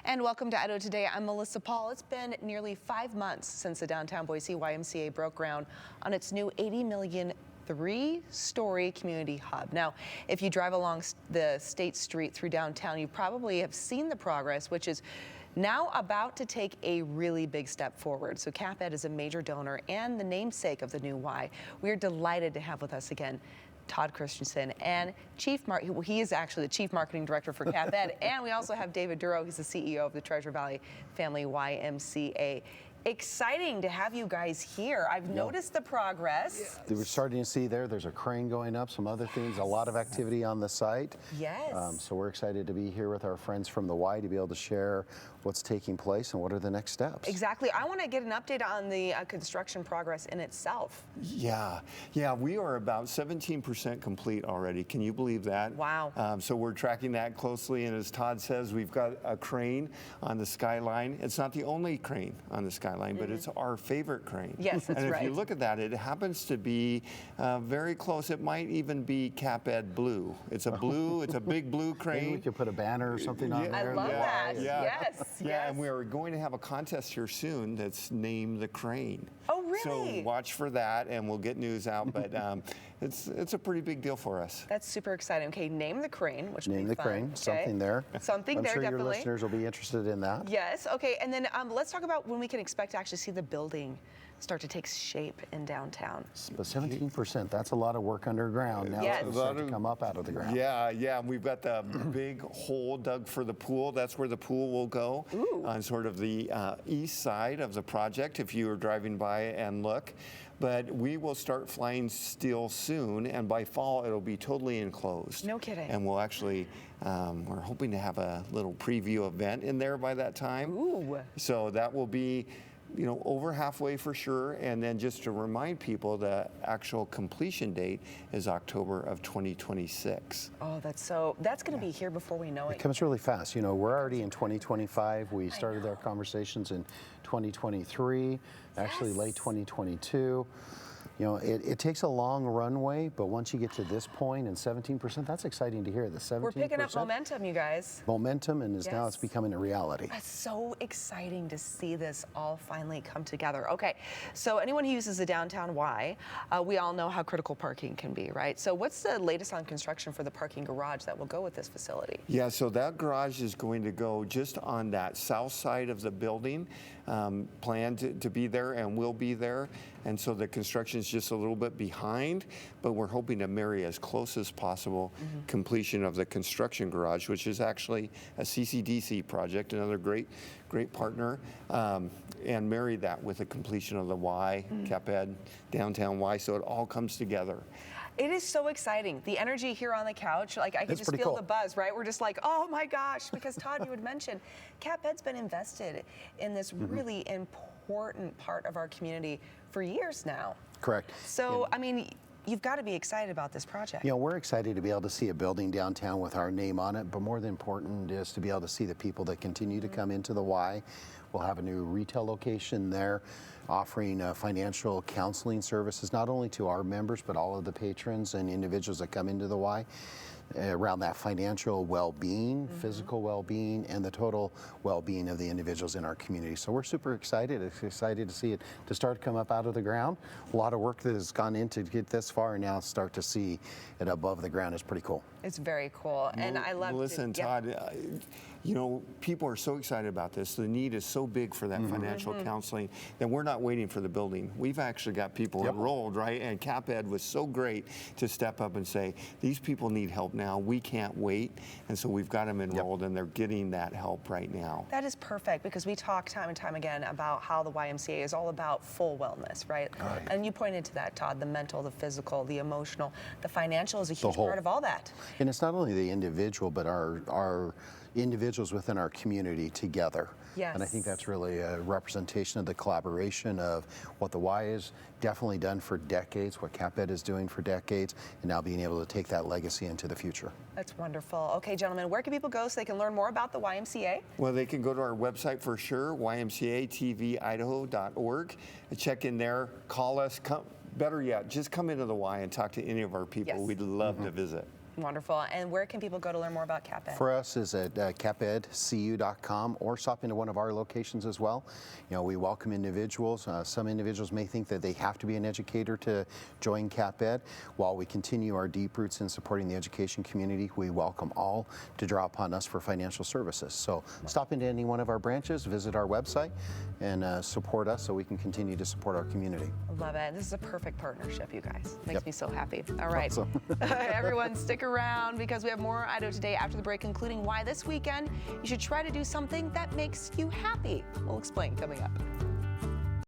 And welcome to Idaho Today. I'm Melissa Paul. It's been nearly 5 months since the Downtown Boise YMCA broke ground on its new $80 million three-story community hub. Now, if you drive along the State Street through downtown, you probably have seen the progress, which is now about to take a really big step forward. So CapEd is a major donor and the namesake of the new Y. We are delighted to have with us again Todd Christensen and he is actually the Chief Marketing Director for CapEd. And we also have David Duro, he's the CEO of the Treasure Valley Family YMCA. Exciting to have you guys here. I've noticed the progress. Yes. We're starting to see there's a crane going up, some other things, a lot of activity on the site. Yes. So we're excited to be here with our friends from the Y to be able to share what's taking place and what are the next steps. Exactly. I want to get an update on the construction progress in itself. Yeah, we are about 17% complete already. Can you believe that? Wow. So we're tracking that closely, and as Todd says, we've got a crane on the skyline. It's not the only crane on the skyline, but it's our favorite crane. Yes, that's right. And right. if you look at that, it happens to be very close. It might even be CapEd Blue. It's a blue, it's a big blue crane. Maybe we could put a banner or something on there. I love that. Yes. Yeah, and we're going to have a contest here soon that's named the crane. Oh, really? So watch for that, and we'll get news out. But it's a pretty big deal for us. That's super exciting. Okay, name the crane, which will be Name the fun. crane, Okay. something there. Something there, I'm sure definitely. your listeners will be interested in that. Yes. Okay, and then let's talk about when we can expect to actually see the building start to take shape in downtown. But 17%, that's a lot of work underground. Now Yes. it's going to start to come up out of the ground. Yeah. We've got the big hole dug for the pool. That's where the pool will go. Ooh. On sort of the east side of the project if you were driving by and look. But we will start flying steel soon, and by fall it'll be totally enclosed. No kidding. And we'll actually, we're hoping to have a little preview event in there by that time. Ooh. So that will be, over halfway for sure. And then just to remind people, the actual completion date is October of 2026. Oh, that's going to be here before we know It it. comes really fast. We're already in 2025. We started our conversations in 2023, actually late 2022. It takes a long runway, but once you get to this point and 17%, that's exciting to hear. The 17%. We're picking up momentum, you guys. Momentum, and now it's becoming a reality. That's so exciting to see this all finally come together. Okay, so anyone who uses the downtown Y, we all know how critical parking can be, right? So what's the latest on construction for the parking garage that will go with this facility? Yeah, so that garage is going to go just on that south side of the building, planned to be there and will be there. And so the construction is just a little bit behind, but we're hoping to marry as close as possible completion of the construction garage, which is actually a CCDC project, another great partner, and marry that with the completion of the Y, CapEd Downtown Y, so it all comes together. It is so exciting. The energy here on the couch, I can just feel the buzz, right? We're just like, oh my gosh, because Todd, you had mentioned, CapEd's been invested in this really important part of our community for years now. Correct. So, you've got to be excited about this project. We're excited to be able to see a building downtown with our name on it, but more than important is to be able to see the people that continue to come into the Y. We'll have a new retail location there offering financial counseling services, not only to our members, but all of the patrons and individuals that come into the Y. Around that financial well-being, physical well-being, and the total well-being of the individuals in our community. So we're super excited. It's excited to see it to start to come up out of the ground. A lot of work that has gone in to get this far, and now start to see it above the ground is pretty cool. It's very cool, and I love. Listen, Todd, people are so excited about this. The need is so big for that financial counseling that we're not waiting for the building. We've actually got people enrolled, right? And CapEd was so great to step up and say, these people need help now. We can't wait. And so we've got them enrolled, and they're getting that help right now. That is perfect, because we talk time and time again about how the YMCA is all about full wellness, right? And you pointed to that, Todd, the mental, the physical, the emotional, the financial is a huge part of all that. And it's not only the individual, but our individuals within our community together. Yes. And I think that's really a representation of the collaboration of what the Y has definitely done for decades, what CapEd is doing for decades, and now being able to take that legacy into the future. That's wonderful. Okay, gentlemen, where can people go so they can learn more about the YMCA? Well, they can go to our website for sure, ymcatvidaho.org. Check in there, call us, better yet, just come into the Y and talk to any of our people. Yes. We'd love to visit. Wonderful. And where can people go to learn more about CapEd? For us is at CapEdCU.com, or stop into one of our locations as well. You know, we welcome individuals. Some individuals may think that they have to be an educator to join CapEd. While we continue our deep roots in supporting the education community, we welcome all to draw upon us for financial services. So stop into any one of our branches, visit our website, and support us so we can continue to support our community. Love it. This is a perfect partnership, you guys. Makes Yep. me so happy. All right. Awesome. Everyone, stick around because we have more Idaho Today after the break, including why this weekend you should try to do something that makes you happy. We'll explain coming up.